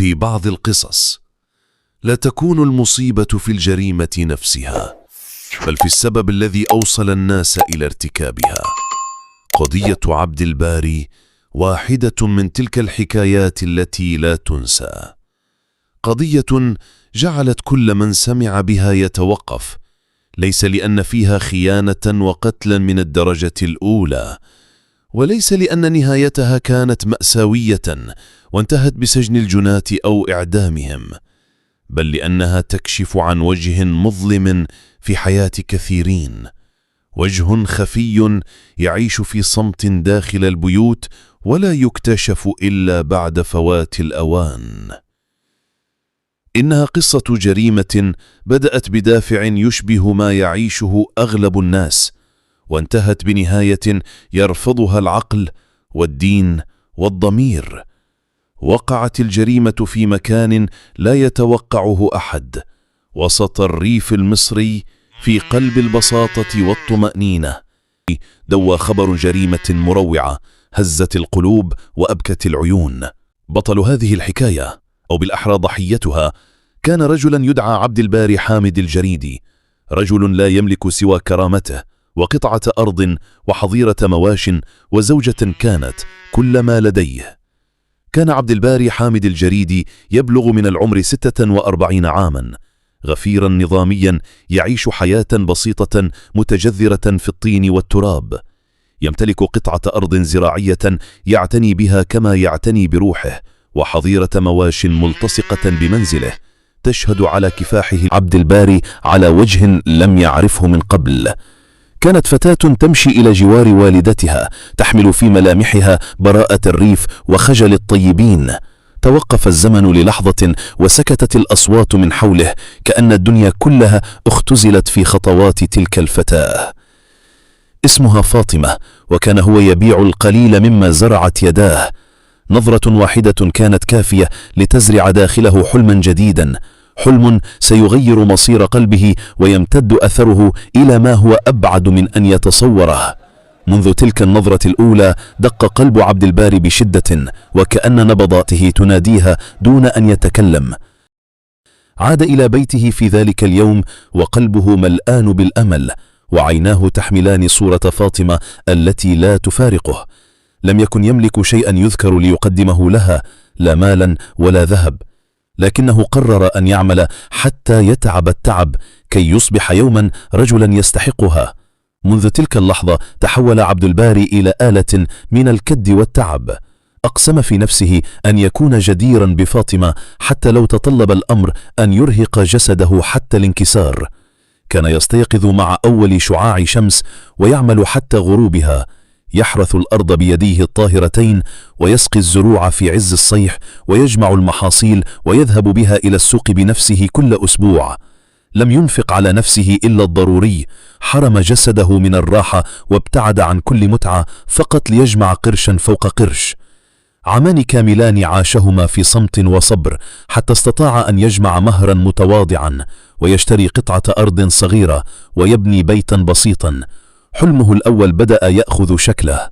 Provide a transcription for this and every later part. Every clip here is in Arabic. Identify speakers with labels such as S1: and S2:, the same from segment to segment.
S1: في بعض القصص لا تكون المصيبة في الجريمة نفسها، بل في السبب الذي أوصل الناس إلى ارتكابها. قضية عبد الباري واحدة من تلك الحكايات التي لا تنسى، قضية جعلت كل من سمع بها يتوقف، ليس لأن فيها خيانة وقتلا من الدرجة الأولى، وليس لأن نهايتها كانت مأساوية وانتهت بسجن الجناة أو إعدامهم، بل لأنها تكشف عن وجه مظلم في حياة كثيرين، وجه خفي يعيش في صمت داخل البيوت ولا يكتشف إلا بعد فوات الأوان. إنها قصة جريمة بدأت بدافع يشبه ما يعيشه أغلب الناس، وانتهت بنهاية يرفضها العقل والدين والضمير. وقعت الجريمة في مكان لا يتوقعه أحد، وسط الريف المصري، في قلب البساطة والطمأنينة. دوى خبر جريمة مروعة هزت القلوب وأبكت العيون. بطل هذه الحكاية، أو بالأحرى ضحيتها، كان رجلا يدعى عبد الباري حامد الجريدي، رجل لا يملك سوى كرامته وقطعة أرض وحظيرة مواش وزوجة كانت كل ما لديه. كان عبد الباري حامد الجريدي يبلغ من العمر 46 عاما، غفيرا نظاميا يعيش حياة بسيطة متجذرة في الطين والتراب. يمتلك قطعة أرض زراعية يعتني بها كما يعتني بروحه، وحظيرة مواش ملتصقة بمنزله تشهد على كفاحه عبد الباري على وجه لم يعرفه من قبل. كانت فتاة تمشي إلى جوار والدتها، تحمل في ملامحها براءة الريف وخجل الطيبين. توقف الزمن للحظة وسكتت الأصوات من حوله، كأن الدنيا كلها اختزلت في خطوات تلك الفتاة. اسمها فاطمة، وكان هو يبيع القليل مما زرعت يداه. نظرة واحدة كانت كافية لتزرع داخله حلما جديدا، حلم سيغير مصير قلبه ويمتد أثره إلى ما هو أبعد من أن يتصوره. منذ تلك النظرة الأولى دق قلب عبد الباري بشدة، وكأن نبضاته تناديها دون أن يتكلم. عاد إلى بيته في ذلك اليوم وقلبه ملآن بالأمل، وعيناه تحملان صورة فاطمة التي لا تفارقه. لم يكن يملك شيئا يذكر ليقدمه لها، لا مالا ولا ذهب، لكنه قرر أن يعمل حتى يتعب التعب كي يصبح يوما رجلا يستحقها. منذ تلك اللحظة تحول عبد الباري إلى آلة من الكد والتعب. أقسم في نفسه أن يكون جديرا بفاطمة حتى لو تطلب الأمر أن يرهق جسده حتى الانكسار. كان يستيقظ مع أول شعاع شمس ويعمل حتى غروبها، يحرث الأرض بيديه الطاهرتين ويسقي الزروع في عز الصيح، ويجمع المحاصيل ويذهب بها إلى السوق بنفسه كل أسبوع. لم ينفق على نفسه إلا الضروري، حرم جسده من الراحة وابتعد عن كل متعة فقط ليجمع قرشا فوق قرش. عامان كاملان عاشهما في صمت وصبر، حتى استطاع أن يجمع مهرا متواضعا ويشتري قطعة أرض صغيرة ويبني بيتا بسيطا. حلمه الأول بدأ يأخذ شكله.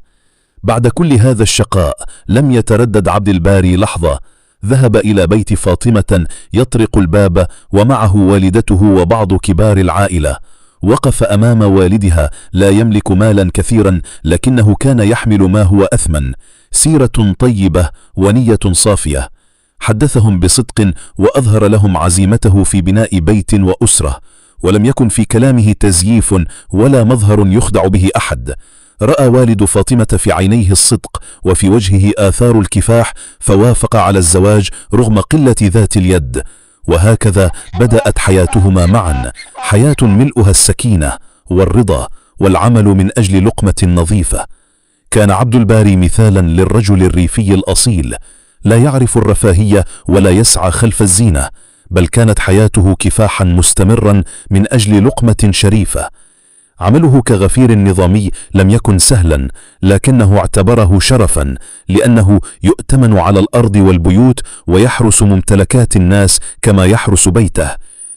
S1: بعد كل هذا الشقاء لم يتردد عبد الباري لحظة. ذهب إلى بيت فاطمة يطرق الباب، ومعه والدته وبعض كبار العائلة. وقف أمام والدها لا يملك مالا كثيرا، لكنه كان يحمل ما هو أثمن، سيرة طيبة ونية صافية. حدثهم بصدق وأظهر لهم عزيمته في بناء بيت وأسرة، ولم يكن في كلامه تزييف ولا مظهر يخدع به أحد. رأى والد فاطمة في عينيه الصدق وفي وجهه آثار الكفاح، فوافق على الزواج رغم قلة ذات اليد. وهكذا بدأت حياتهما معا، حياة ملؤها السكينة والرضا والعمل من أجل لقمة نظيفة. كان عبد الباري مثالا للرجل الريفي الأصيل، لا يعرف الرفاهية ولا يسعى خلف الزينة، بل كانت حياته كفاحا مستمرا من أجل لقمة شريفة. عمله كغفير نظامي لم يكن سهلا، لكنه اعتبره شرفا، لأنه يؤتمن على الأرض والبيوت ويحرس ممتلكات الناس كما يحرس بيته.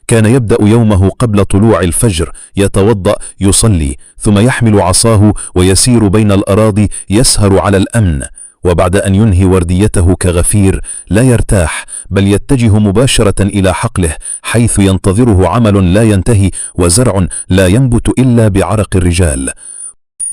S1: كان يبدأ يومه قبل طلوع الفجر، يتوضأ، يصلي، ثم يحمل عصاه ويسير بين الأراضي يسهر على الأمن.
S2: وبعد أن ينهي ورديته كغفير لا يرتاح، بل يتجه مباشرة إلى حقله، حيث ينتظره عمل لا ينتهي وزرع لا ينبت إلا بعرق الرجال.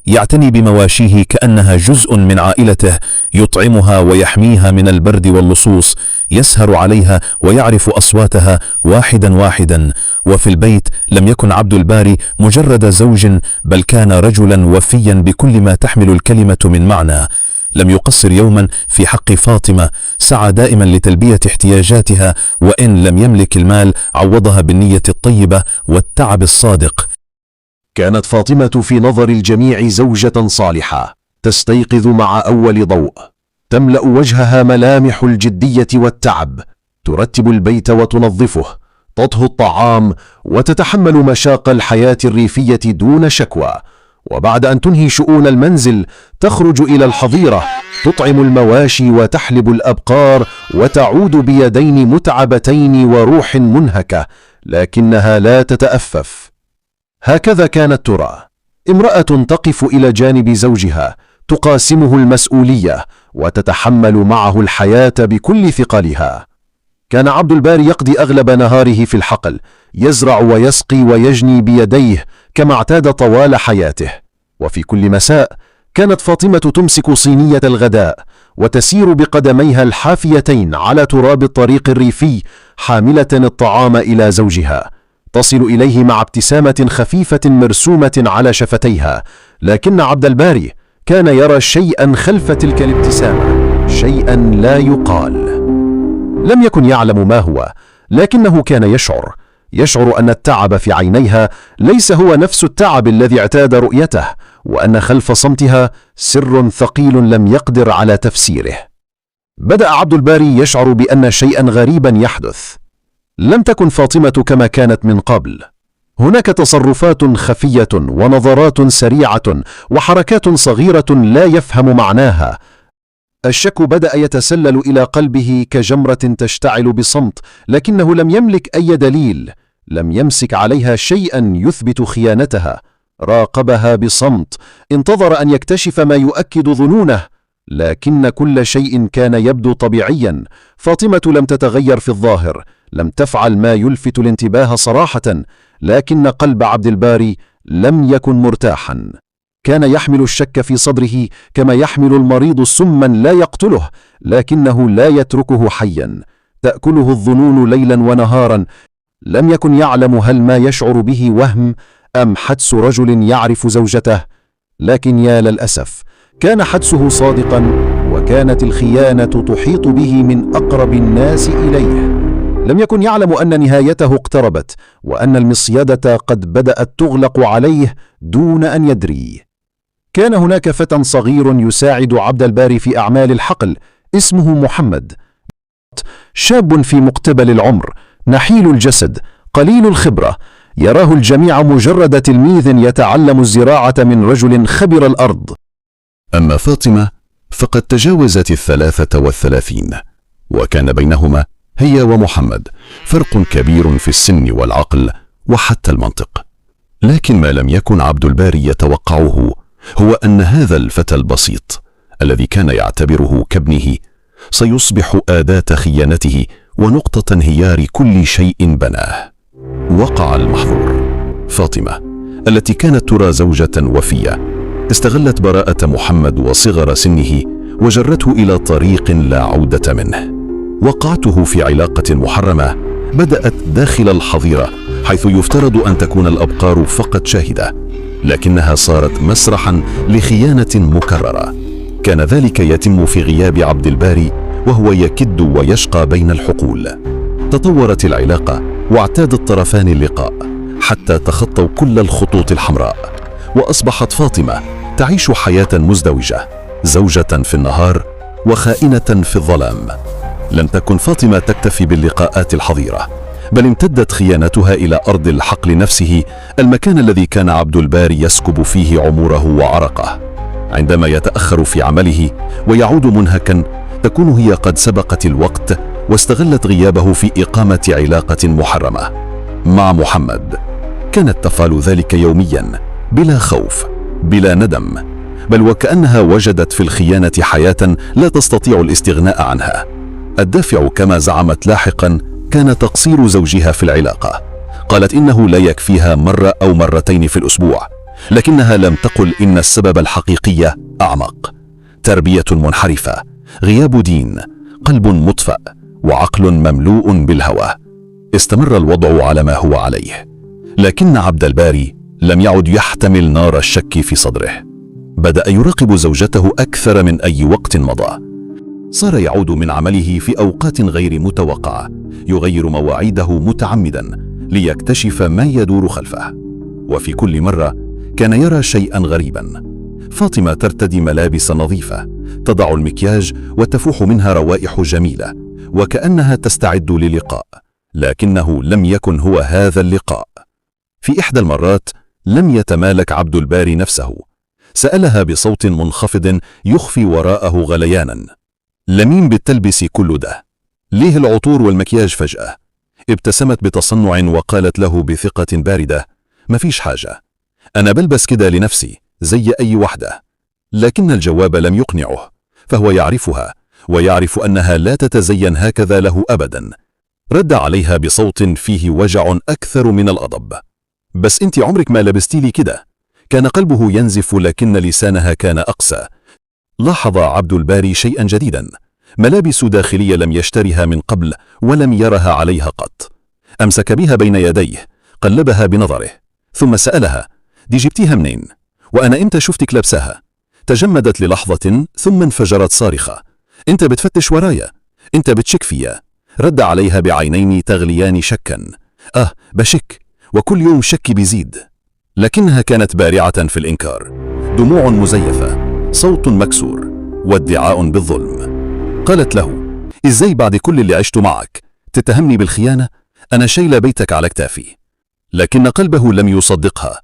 S2: يعتني بمواشيه كأنها جزء من عائلته، يطعمها ويحميها من البرد واللصوص، يسهر عليها ويعرف أصواتها واحدا واحدا. وفي البيت لم يكن عبد الباري مجرد زوج، بل كان رجلا وفيا بكل ما تحمل الكلمة من معنى. لم يقصر يوما في حق فاطمة، سعى دائما لتلبية احتياجاتها، وإن لم يملك المال عوضها بالنية الطيبة والتعب الصادق.
S3: كانت فاطمة في نظر الجميع زوجة صالحة، تستيقظ مع أول ضوء، تملأ وجهها ملامح الجدية والتعب، ترتب البيت وتنظفه، تطهو الطعام، وتتحمل مشاق الحياة الريفية دون شكوى. وبعد أن تنهي شؤون المنزل تخرج إلى الحظيرة، تطعم المواشي وتحلب الأبقار، وتعود بيدين متعبتين وروح منهكة، لكنها لا تتأفف. هكذا كانت ترى، امرأة تقف إلى جانب زوجها، تقاسمه المسؤولية، وتتحمل معه الحياة بكل ثقلها. كان عبد الباري يقضي أغلب نهاره في الحقل، يزرع ويسقي ويجني بيديه كما اعتاد طوال حياته. وفي كل مساء كانت فاطمة تمسك صينية الغداء وتسير بقدميها الحافيتين على تراب الطريق الريفي، حاملة الطعام إلى زوجها، تصل إليه مع ابتسامة خفيفة مرسومة على شفتيها. لكن عبد الباري كان يرى شيئا خلف تلك الابتسامة، شيئا لا يقال. لم يكن يعلم ما هو، لكنه كان يشعر أن التعب في عينيها ليس هو نفس التعب الذي اعتاد رؤيته، وأن خلف صمتها سر ثقيل لم يقدر على تفسيره. بدأ عبد الباري يشعر بأن شيئا غريبا يحدث. لم تكن فاطمة كما كانت من قبل. هناك تصرفات خفية ونظرات سريعة وحركات صغيرة لا يفهم معناها. الشك بدأ يتسلل إلى قلبه كجمرة تشتعل بصمت، لكنه لم يملك أي دليل، لم يمسك عليها شيئا يثبت خيانتها. راقبها بصمت، انتظر أن يكتشف ما يؤكد ظنونه، لكن كل شيء كان يبدو طبيعيا. فاطمة لم تتغير في الظاهر، لم تفعل ما يلفت الانتباه صراحة، لكن قلب عبد الباري لم يكن مرتاحا. كان يحمل الشك في صدره كما يحمل المريض سما لا يقتله، لكنه لا يتركه حيا، تأكله الظنون ليلا ونهارا. لم يكن يعلم هل ما يشعر به وهم أم حدس رجل يعرف زوجته، لكن يا للأسف كان حدسه صادقا، وكانت الخيانة تحيط به من أقرب الناس إليه. لم يكن يعلم أن نهايته اقتربت، وأن المصيدة قد بدأت تغلق عليه دون أن يدري. كان هناك فتى صغير يساعد عبد الباري في أعمال الحقل، اسمه محمد، شاب في مقتبل العمر، نحيل الجسد، قليل الخبرة. يراه الجميع مجرد تلميذ يتعلم الزراعة من رجل خبر الأرض.
S4: أما فاطمة فقد تجاوزت 33، وكان بينهما هي ومحمد فرق كبير في السن والعقل وحتى المنطق. لكن ما لم يكن عبد الباري يتوقعه هو أن هذا الفتى البسيط الذي كان يعتبره كابنه سيصبح أداة خيانته ونقطة انهيار كل شيء بناه. وقع المحظور. فاطمة التي كانت ترى زوجة وفية استغلت براءة محمد وصغر سنه وجرته إلى طريق لا عودة منه. وقعته في علاقة محرمة بدأت داخل الحظيرة، حيث يفترض أن تكون الأبقار فقط شاهدة، لكنها صارت مسرحا لخيانة مكررة. كان ذلك يتم في غياب عبد الباري وهو يكد ويشقى بين الحقول. تطورت العلاقة واعتاد الطرفان اللقاء حتى تخطوا كل الخطوط الحمراء، وأصبحت فاطمة تعيش حياة مزدوجة، زوجة في النهار وخائنة في الظلام. لم تكن فاطمة تكتفي باللقاءات الحظيرة، بل امتدت خيانتها إلى أرض الحقل نفسه، المكان الذي كان عبد الباري يسكب فيه عمره وعرقه. عندما يتأخر في عمله ويعود منهكا، تكون هي قد سبقت الوقت واستغلت غيابه في إقامة علاقة محرمة مع محمد. كانت تفعل ذلك يوميا بلا خوف بلا ندم، بل وكأنها وجدت في الخيانة حياة لا تستطيع الاستغناء عنها. الدافع كما زعمت لاحقا كان تقصير زوجها في العلاقة. قالت إنه لا يكفيها مرة أو مرتين في الأسبوع، لكنها لم تقل إن السبب الحقيقي أعمق: تربية منحرفة، غياب دين، قلب مطفأ، وعقل مملوء بالهوى. استمر الوضع على ما هو عليه، لكن عبد الباري لم يعد يحتمل نار الشك في صدره. بدأ يراقب زوجته أكثر من أي وقت مضى. صار يعود من عمله في أوقات غير متوقعة، يغير مواعيده متعمدا ليكتشف ما يدور خلفه. وفي كل مرة كان يرى شيئا غريبا: فاطمة ترتدي ملابس نظيفة، تضع المكياج وتفوح منها روائح جميلة، وكأنها تستعد للقاء، لكنه لم يكن هو هذا اللقاء. في إحدى المرات لم يتمالك عبد الباري نفسه، سألها بصوت منخفض يخفي وراءه غليانا: لمين بتلبسي كل ده؟ ليه العطور والمكياج فجأة؟ ابتسمت بتصنع وقالت له بثقة باردة: مفيش حاجة، أنا بلبس كده لنفسي زي أي وحدة. لكن الجواب لم يقنعه، فهو يعرفها ويعرف أنها لا تتزين هكذا له أبدا. رد عليها بصوت فيه وجع أكثر من الغضب: بس أنت عمرك ما لبستي لي كده. كان قلبه ينزف لكن لسانها كان أقسى. لاحظ عبد الباري شيئا جديدا: ملابس داخلية لم يشترها من قبل ولم يرها عليها قط. أمسك بها بين يديه، قلبها بنظره، ثم سألها: دي جبتيها منين؟ وأنا إمتى شفتك لابساها؟ تجمدت للحظة ثم انفجرت صارخة: أنت بتفتش ورايا، أنت بتشك فيا. رد عليها بعينين تغليان شكا: بشك، وكل يوم شكي بيزيد. لكنها كانت بارعة في الإنكار، دموع مزيفة، صوت مكسور، وادعاء بالظلم. قالت له: إزاي بعد كل اللي عشت معك تتهمني بالخيانة؟ أنا شايلة بيتك على كتافي. لكن قلبه لم يصدقها.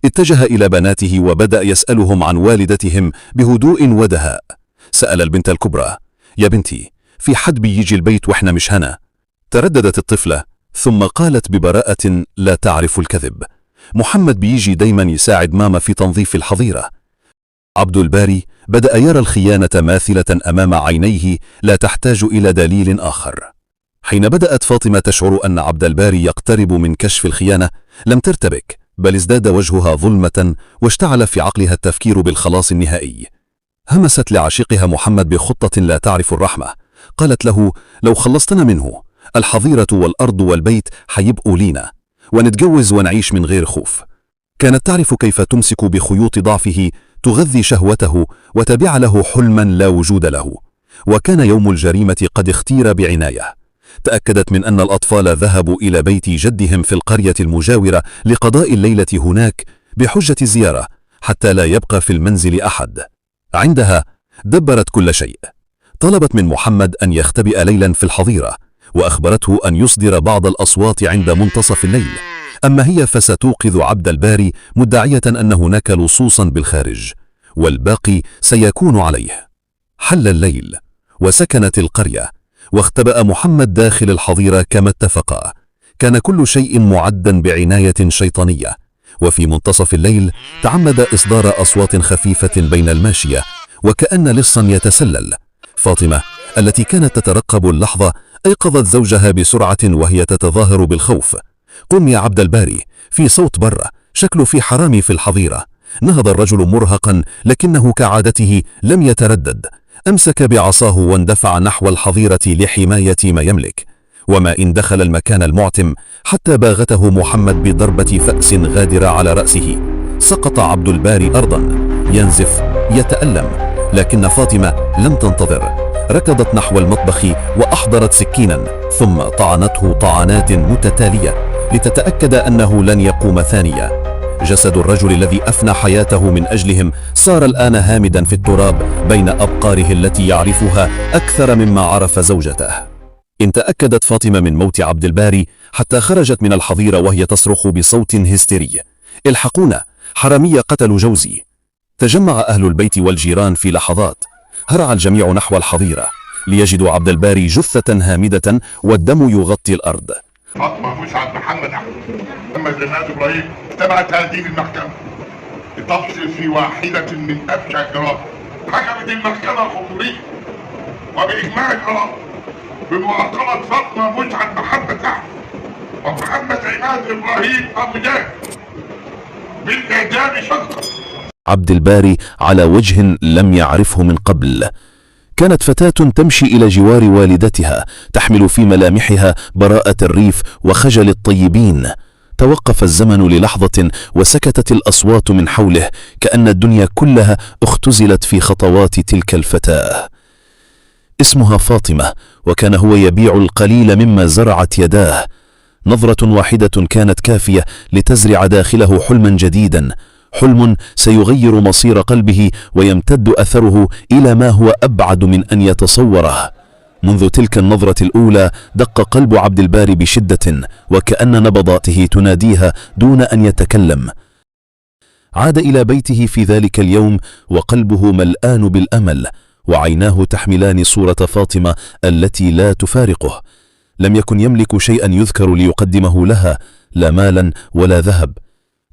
S4: اتجه إلى بناته وبدأ يسألهم عن والدتهم بهدوء ودهاء. سأل البنت الكبرى: يا بنتي، في حد بيجي البيت وإحنا مش هنا؟ ترددت الطفلة ثم قالت ببراءة لا تعرف الكذب: محمد بيجي دايما يساعد ماما في تنظيف الحظيرة. عبد الباري بدأ يرى الخيانة ماثلة أمام عينيه لا تحتاج إلى دليل آخر. حين بدأت فاطمة تشعر أن عبد الباري يقترب من كشف الخيانة لم ترتبك، بل ازداد وجهها ظلمة واشتعل في عقلها التفكير بالخلاص النهائي. همست لعشيقها محمد بخطة لا تعرف الرحمة. قالت له: لو خلصتنا منه، الحظيرة والأرض والبيت حيبقوا لينا، ونتجوز ونعيش من غير خوف. كانت تعرف كيف تمسك بخيوط ضعفه، تغذي شهوته وتبيع له حلما لا وجود له. وكان يوم الجريمة قد اختير بعناية. تأكدت من أن الأطفال ذهبوا إلى بيت جدهم في القرية المجاورة لقضاء الليلة هناك بحجة الزيارة، حتى لا يبقى في المنزل أحد. عندها دبرت كل شيء. طلبت من محمد أن يختبئ ليلا في الحظيرة، وأخبرته أن يصدر بعض الأصوات عند منتصف الليل. أما هي فستوقظ عبد الباري مدعية أن هناك لصوصا بالخارج، والباقي سيكون عليه. حل الليل وسكنت القرية، واختبأ محمد داخل الحظيرة كما اتفقا. كان كل شيء معدا بعناية شيطانية. وفي منتصف الليل تعمد إصدار أصوات خفيفة بين الماشية، وكأن لصا يتسلل. فاطمة التي كانت تترقب اللحظة أيقظت زوجها بسرعة وهي تتظاهر بالخوف: قم يا عبد الباري، في صوت برا، شكله في حرامي في الحظيرة. نهض الرجل مرهقا، لكنه كعادته لم يتردد. أمسك بعصاه واندفع نحو الحظيرة لحماية ما يملك. وما إن دخل المكان المعتم حتى باغته محمد بضربة فأس غادرة على رأسه. سقط عبد الباري أرضا ينزف يتألم، لكن فاطمة لم تنتظر. ركضت نحو المطبخ وأحضرت سكينا، ثم طعنته طعنات متتالية لتتأكد أنه لن يقوم ثانية. جسد الرجل الذي أفنى حياته من أجلهم صار الآن هامدا في التراب بين أبقاره التي يعرفها أكثر مما عرف زوجته. إن تأكدت فاطمة من موت عبد الباري حتى خرجت من الحظيرة وهي تصرخ بصوت هستيري: الحقونا، حرامية قتلوا جوزي. تجمع أهل البيت والجيران في لحظات. هرع الجميع نحو الحظيرة ليجدوا عبد الباري جثة هامدة والدم يغطي الأرض.
S5: فاطمة مسعد محمد أحمد جنات إبراهيم تبعت هذه المحكمة. لتفصل في واحدة من أبشع الجرائم. حكمت المحكمة الحضورية وبإجماع الآراء بمعاقبة فاطمة مسعد محمد أحمد ومحمد عماد إبراهيم أبو جاد بالإعدام شقا.
S2: عبد الباري على وجه لم يعرفه من قبل. كانت فتاة تمشي إلى جوار والدتها تحمل في ملامحها براءة الريف وخجل الطيبين. توقف الزمن للحظة وسكتت الأصوات من حوله كأن الدنيا كلها اختزلت في خطوات تلك الفتاة. اسمها فاطمة، وكان هو يبيع القليل مما زرعت يداه. نظرة واحدة كانت كافية لتزرع داخله حلما جديدا، حلم سيغير مصير قلبه ويمتد أثره إلى ما هو أبعد من أن يتصوره. منذ تلك النظرة الأولى دق قلب عبد الباري بشدة، وكأن نبضاته تناديها دون أن يتكلم. عاد إلى بيته في ذلك اليوم وقلبه ملآن بالأمل، وعيناه تحملان صورة فاطمة التي لا تفارقه. لم يكن يملك شيئا يذكر ليقدمه لها، لا مالا ولا ذهب،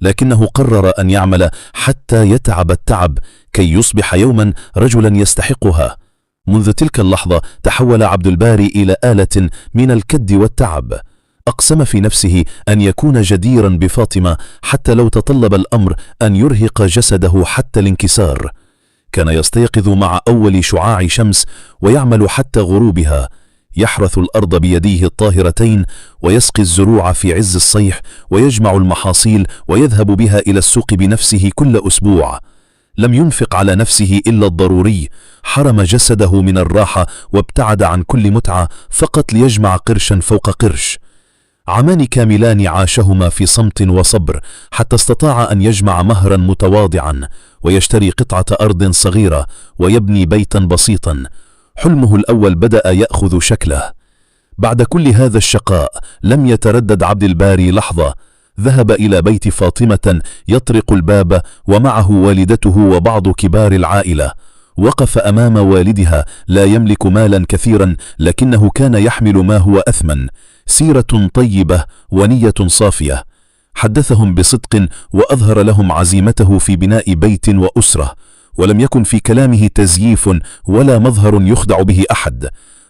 S2: لكنه قرر أن يعمل حتى يتعب التعب كي يصبح يوما رجلا يستحقها. منذ تلك اللحظة تحول عبد الباري إلى آلة من الكد والتعب. أقسم في نفسه أن يكون جديرا بفاطمة حتى لو تطلب الأمر أن يرهق جسده حتى الانكسار. كان يستيقظ مع أول شعاع شمس ويعمل حتى غروبها، يحرث الأرض بيديه الطاهرتين ويسقي الزروع في عز الصيح ويجمع المحاصيل ويذهب بها إلى السوق بنفسه كل أسبوع. لم ينفق على نفسه إلا الضروري، حرم جسده من الراحة وابتعد عن كل متعة فقط ليجمع قرشا فوق قرش. عامان كاملان عاشهما في صمت وصبر حتى استطاع أن يجمع مهرا متواضعا ويشتري قطعة أرض صغيرة ويبني بيتا بسيطا. حلمه الأول بدأ يأخذ شكله. بعد كل هذا الشقاء لم يتردد عبد الباري لحظة. ذهب إلى بيت فاطمة يطرق الباب ومعه والدته وبعض كبار العائلة. وقف أمام والدها لا يملك مالا كثيرا، لكنه كان يحمل ما هو أثمن، سيرة طيبة ونية صافية. حدثهم بصدق وأظهر لهم عزيمته في بناء بيت وأسرة، ولم يكن في كلامه تزييف ولا مظهر يخدع به أحد.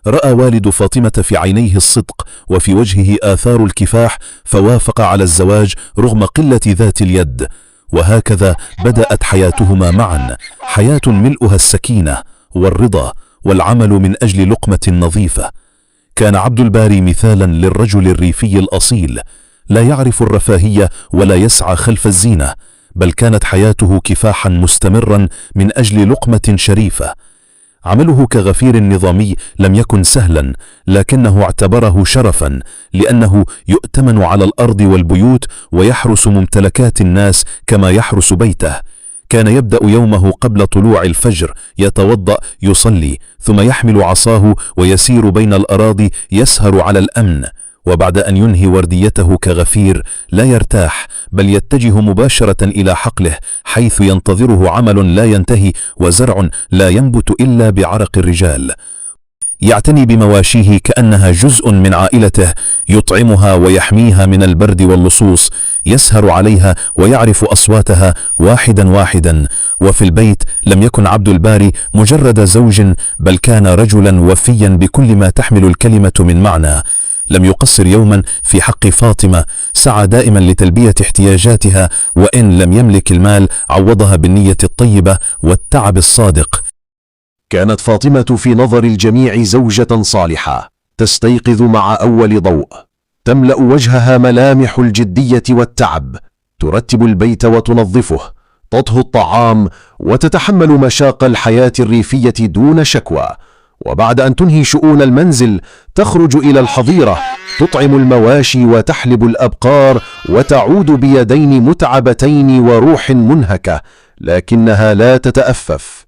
S2: رأى والد فاطمة في عينيه الصدق وفي وجهه آثار الكفاح، فوافق على الزواج رغم قلة ذات اليد. وهكذا بدأت حياتهما معا، حياة ملؤها السكينة والرضا والعمل من أجل لقمة نظيفة. كان عبد الباري مثالا للرجل الريفي الأصيل، لا يعرف الرفاهية ولا يسعى خلف الزينة، بل كانت حياته كفاحا مستمرا من أجل لقمة شريفة. عمله كغفير نظامي لم يكن سهلا، لكنه اعتبره شرفا، لأنه يؤتمن على الأرض والبيوت ويحرس ممتلكات الناس كما يحرس بيته. كان يبدأ يومه قبل طلوع الفجر، يتوضأ، يصلي، ثم يحمل عصاه ويسير بين الأراضي يسهر على الأمن. وبعد أن ينهي ورديته كغفير لا يرتاح، بل يتجه مباشرة إلى حقله، حيث ينتظره عمل لا ينتهي وزرع لا ينبت إلا بعرق الرجال. يعتني بمواشيه كأنها جزء من عائلته، يطعمها ويحميها من البرد واللصوص، يسهر عليها ويعرف أصواتها واحدا واحدا. وفي البيت لم يكن عبد الباري مجرد زوج، بل كان رجلا وفيا بكل ما تحمل الكلمة من معنى. لم يقصر يوما في حق فاطمة، سعى دائما لتلبية احتياجاتها، وإن لم يملك المال عوضها بالنية الطيبة والتعب الصادق.
S3: كانت فاطمة في نظر الجميع زوجة صالحة، تستيقظ مع أول ضوء، تملأ وجهها ملامح الجدية والتعب، ترتب البيت وتنظفه، تطهو الطعام وتتحمل مشاق الحياة الريفية دون شكوى. وبعد أن تنهي شؤون المنزل تخرج إلى الحظيرة، تطعم المواشي وتحلب الأبقار، وتعود بيدين متعبتين وروح منهكة، لكنها لا تتأفف.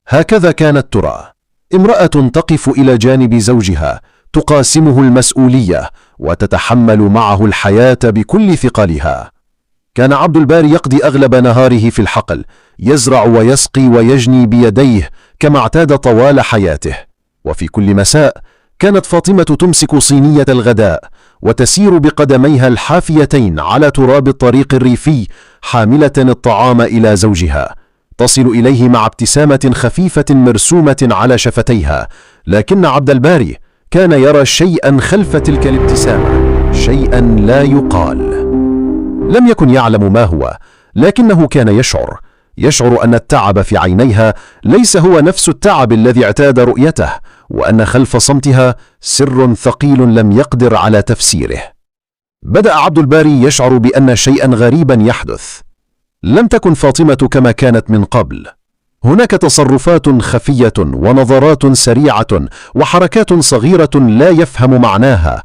S3: هكذا كانت ترى، امرأة تقف إلى جانب زوجها، تقاسمه المسؤولية وتتحمل معه الحياة بكل ثقلها. كان عبد الباري يقضي أغلب نهاره في الحقل، يزرع ويسقي ويجني بيديه كما اعتاد طوال حياته. وفي كل مساء كانت فاطمة تمسك صينية الغداء وتسير بقدميها الحافيتين على تراب الطريق الريفي حاملة الطعام إلى زوجها، تصل إليه مع ابتسامة خفيفة مرسومة على شفتيها، لكن عبد الباري كان يرى شيئا خلف تلك الابتسامة، شيئا لا يقال. لم يكن يعلم ما هو، لكنه كان يشعر أن التعب في عينيها ليس هو نفس التعب الذي اعتاد رؤيته، وأن خلف صمتها سر ثقيل لم يقدر على تفسيره. بدأ عبد الباري يشعر بأن شيئا غريبا يحدث. لم تكن فاطمة كما كانت من قبل. هناك تصرفات خفية ونظرات سريعة وحركات صغيرة لا يفهم معناها.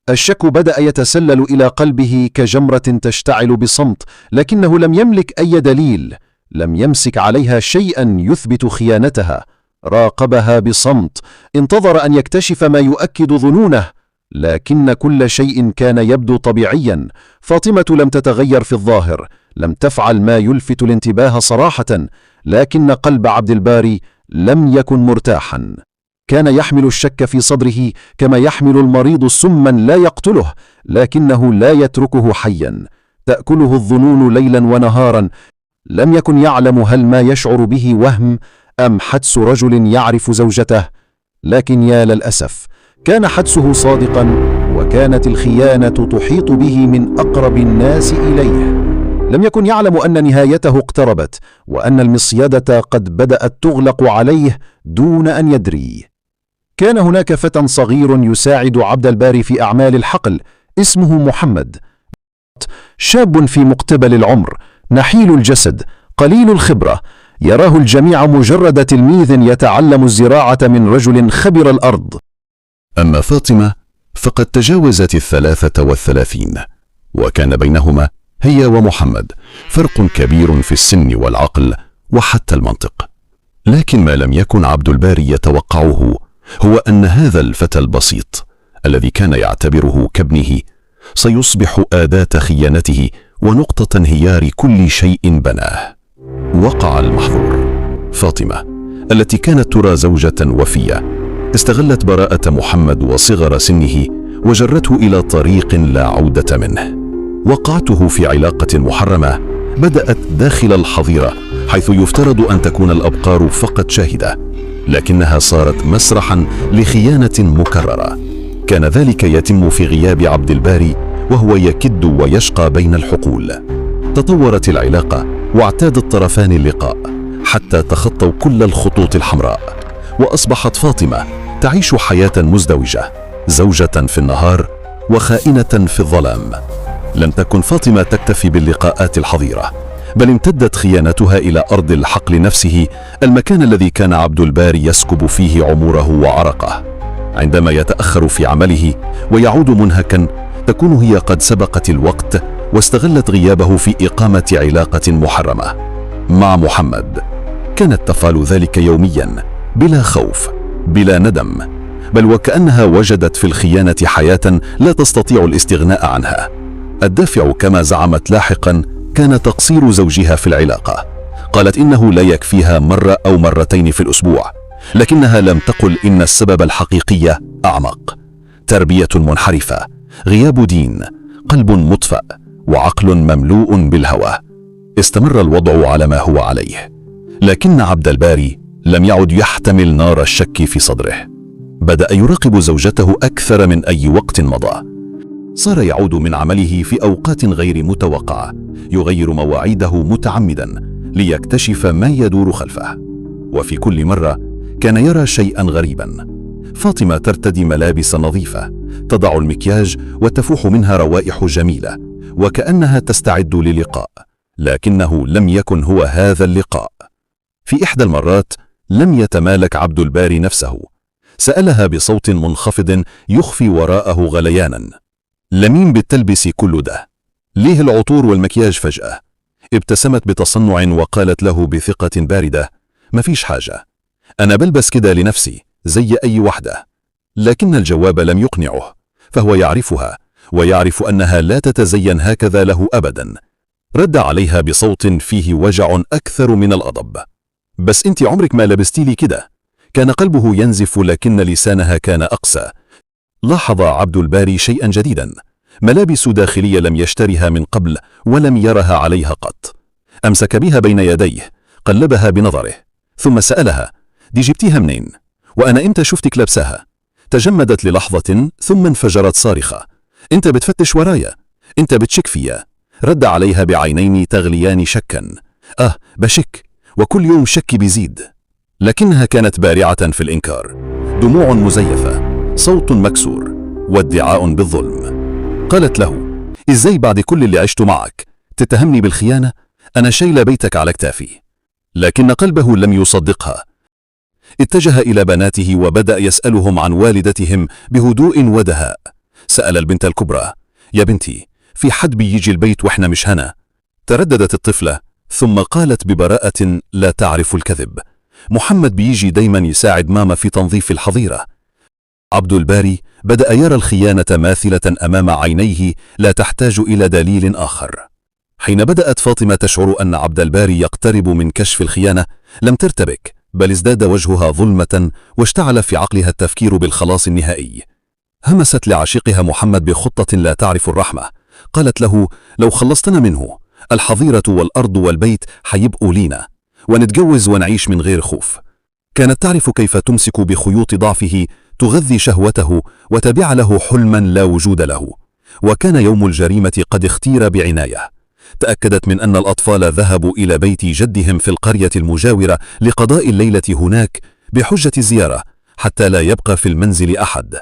S3: الشك بدأ يتسلل إلى قلبه كجمرة تشتعل بصمت، لكنه لم يملك أي دليل، لم يمسك عليها شيئا يثبت خيانتها. راقبها بصمت، انتظر أن يكتشف ما يؤكد ظنونه، لكن كل شيء كان يبدو طبيعيا. فاطمة لم تتغير في الظاهر، لم تفعل ما يلفت الانتباه صراحة، لكن قلب عبد الباري لم يكن مرتاحا. كان يحمل الشك في صدره كما يحمل المريض سما لا يقتله، لكنه لا يتركه حيا. تأكله الظنون ليلا ونهارا. لم يكن يعلم هل ما يشعر به وهم أم حدس رجل يعرف زوجته، لكن يا للأسف كان حدسه صادقا، وكانت الخيانة تحيط به من أقرب الناس إليه. لم يكن يعلم أن نهايته اقتربت، وأن المصيدة قد بدأت تغلق عليه دون أن يدري. كان هناك فتى صغير يساعد عبد الباري في أعمال الحقل، اسمه محمد، شاب في مقتبل العمر، نحيل الجسد، قليل الخبرة. يراه الجميع مجرد تلميذ يتعلم الزراعة من رجل خبر الأرض.
S4: أما فاطمة فقد تجاوزت 33، وكان بينهما هي ومحمد فرق كبير في السن والعقل وحتى المنطق. لكن ما لم يكن عبد الباري يتوقعه هو أن هذا الفتى البسيط الذي كان يعتبره كابنه سيصبح أداة خيانته ونقطة انهيار كل شيء بناه. وقع المحظور. فاطمة التي كانت ترى زوجة وفية استغلت براءة محمد وصغر سنه وجرته إلى طريق لا عودة منه. وقعته في علاقة محرمة بدأت داخل الحظيرة، حيث يفترض أن تكون الأبقار فقط شاهدة، لكنها صارت مسرحا لخيانة مكررة. كان ذلك يتم في غياب عبد الباري وهو يكد ويشقى بين الحقول. تطورت العلاقة واعتاد الطرفان اللقاء حتى تخطوا كل الخطوط الحمراء، وأصبحت فاطمة تعيش حياة مزدوجة، زوجة في النهار وخائنة في الظلام. لم تكن فاطمة تكتفي باللقاءات الحظيرة، بل امتدت خيانتها إلى أرض الحقل نفسه، المكان الذي كان عبد الباري يسكب فيه عمره وعرقه. عندما يتأخر في عمله ويعود منهكا، تكون هي قد سبقت الوقت واستغلت غيابه في إقامة علاقة محرمة مع محمد. كانت تفعل ذلك يوميا بلا خوف بلا ندم، بل وكأنها وجدت في الخيانة حياة لا تستطيع الاستغناء عنها. الدافع كما زعمت لاحقا كان تقصير زوجها في العلاقة. قالت إنه لا يكفيها مرة أو مرتين في الأسبوع، لكنها لم تقل إن السبب الحقيقي أعمق: تربية منحرفة، غياب دين، قلب مطفأ، وعقل مملوء بالهوى. استمر الوضع على ما هو عليه، لكن عبد الباري لم يعد يحتمل نار الشك في صدره. بدأ يراقب زوجته أكثر من أي وقت مضى. صار يعود من عمله في أوقات غير متوقعة، يغير مواعيده متعمدا ليكتشف ما يدور خلفه. وفي كل مرة كان يرى شيئا غريبا: فاطمة ترتدي ملابس نظيفة، تضع المكياج وتفوح منها روائح جميلة، وكأنها تستعد للقاء، لكنه لم يكن هو هذا اللقاء. في إحدى المرات لم يتمالك عبد الباري نفسه، سألها بصوت منخفض يخفي وراءه غليانا: لمين بتلبسي كل ده؟ ليه العطور والمكياج فجأة؟ ابتسمت بتصنع وقالت له بثقة باردة: مفيش حاجة، أنا بلبس كده لنفسي زي أي وحدة. لكن الجواب لم يقنعه، فهو يعرفها ويعرف أنها لا تتزين هكذا له أبدا. رد عليها بصوت فيه وجع أكثر من الغضب: بس أنت عمرك ما لبستي لي كده. كان قلبه ينزف، لكن لسانها كان أقسى. لاحظ عبد الباري شيئا جديدا:
S2: ملابس داخلية لم يشترها من قبل ولم يرها عليها قط. أمسك بها بين يديه، قلبها بنظره، ثم سألها: دي جبتيها منين؟ وأنا إمتى شفتك لابساها؟ تجمدت للحظة ثم انفجرت صارخة: أنت بتفتش ورايا، أنت بتشك فيا. رد عليها بعينين تغليان شكا: بشك، وكل يوم شكي بيزيد. لكنها كانت بارعة في الإنكار، دموع مزيفة، صوت مكسور، وادعاء بالظلم. قالت له: إزاي بعد كل اللي عشت معك تتهمني بالخيانة؟ أنا شايلة بيتك على كتافي. لكن قلبه لم يصدقها. اتجه إلى بناته وبدأ يسألهم عن والدتهم بهدوء ودهاء. سأل البنت الكبرى: يا بنتي، في حد بيجي البيت وإحنا مش هنا؟ ترددت الطفلة، ثم قالت ببراءة لا تعرف الكذب: محمد بيجي دايما يساعد ماما في تنظيف الحظيرة. عبد الباري بدأ يرى الخيانة ماثلة أمام عينيه لا تحتاج إلى دليل آخر. حين بدأت فاطمة تشعر أن عبد الباري يقترب من كشف الخيانة، لم ترتبك، بل ازداد وجهها ظلمة، واشتعل في عقلها التفكير بالخلاص النهائي. همست لعشيقها محمد بخطة لا تعرف الرحمة. قالت له: لو خلصتنا منه، الحظيرة والأرض والبيت حيبقوا لينا، ونتجوز ونعيش من غير خوف. كانت تعرف كيف تمسك بخيوط ضعفه، تغذي شهوته، وتبيع له حلما لا وجود له. وكان يوم الجريمة قد اختير بعناية. تأكدت من أن الأطفال ذهبوا إلى بيت جدهم في القرية المجاورة لقضاء الليلة هناك بحجة الزيارة، حتى لا يبقى في المنزل أحد.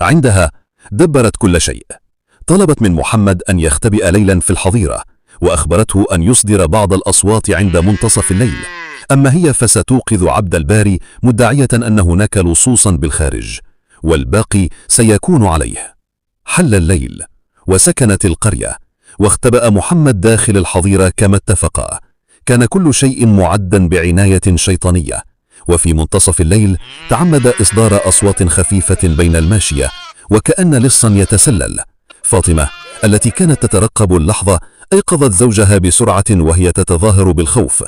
S2: عندها دبرت كل شيء. طلبت من محمد أن يختبئ ليلا في الحظيرة، وأخبرته أن يصدر بعض الأصوات عند منتصف الليل. أما هي فستوقظ عبد الباري مدعية أن هناك لصوصا بالخارج، والباقي سيكون عليه. حل الليل وسكنت القرية، واختبأ محمد داخل الحظيرة كما اتفقا. كان كل شيء معدا بعناية شيطانية. وفي منتصف الليل تعمد إصدار أصوات خفيفة بين الماشية، وكأن لصا يتسلل. فاطمة التي كانت تترقب اللحظة أيقظت زوجها بسرعة وهي تتظاهر بالخوف: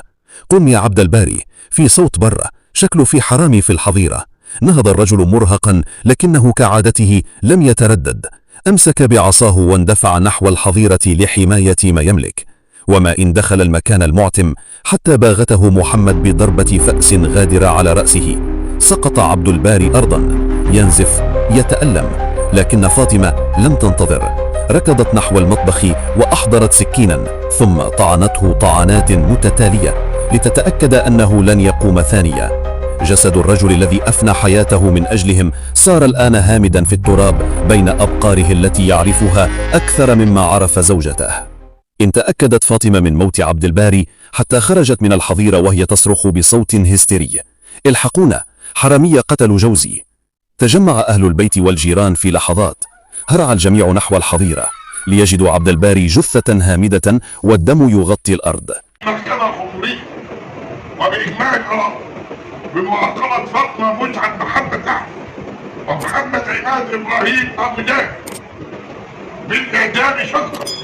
S2: قم يا عبد الباري، في صوت برا، شكله في حرامي في الحظيرة. نهض الرجل مرهقا، لكنه كعادته لم يتردد. أمسك بعصاه واندفع نحو الحظيرة لحماية ما يملك. وما إن دخل المكان المعتم حتى باغته محمد بضربة فأس غادرة على رأسه. سقط عبد الباري أرضا ينزف يتألم، لكن فاطمة لم تنتظر. ركضت نحو المطبخ وأحضرت سكينا، ثم طعنته طعنات متتالية لتتأكد أنه لن يقوم ثانية. جسد الرجل الذي أفنى حياته من أجلهم صار الآن هامدا في التراب بين أبقاره التي يعرفها أكثر مما عرف زوجته. إن تأكدت فاطمة من موت عبد الباري حتى خرجت من الحظيرة وهي تصرخ بصوت هستيري: الحقونا، حرامية قتلوا جوزي. تجمع أهل البيت والجيران في لحظات. هرع الجميع نحو الحظيرة ليجدوا عبد الباري جثة هامدة والدم يغطي الأرض.
S5: محكمة خمرية وبإجماع الآراء بمعاقبة فاطمة متعب محمد أحمد ومحمد عماد إبراهيم أبو جهل بالإعدام شقا.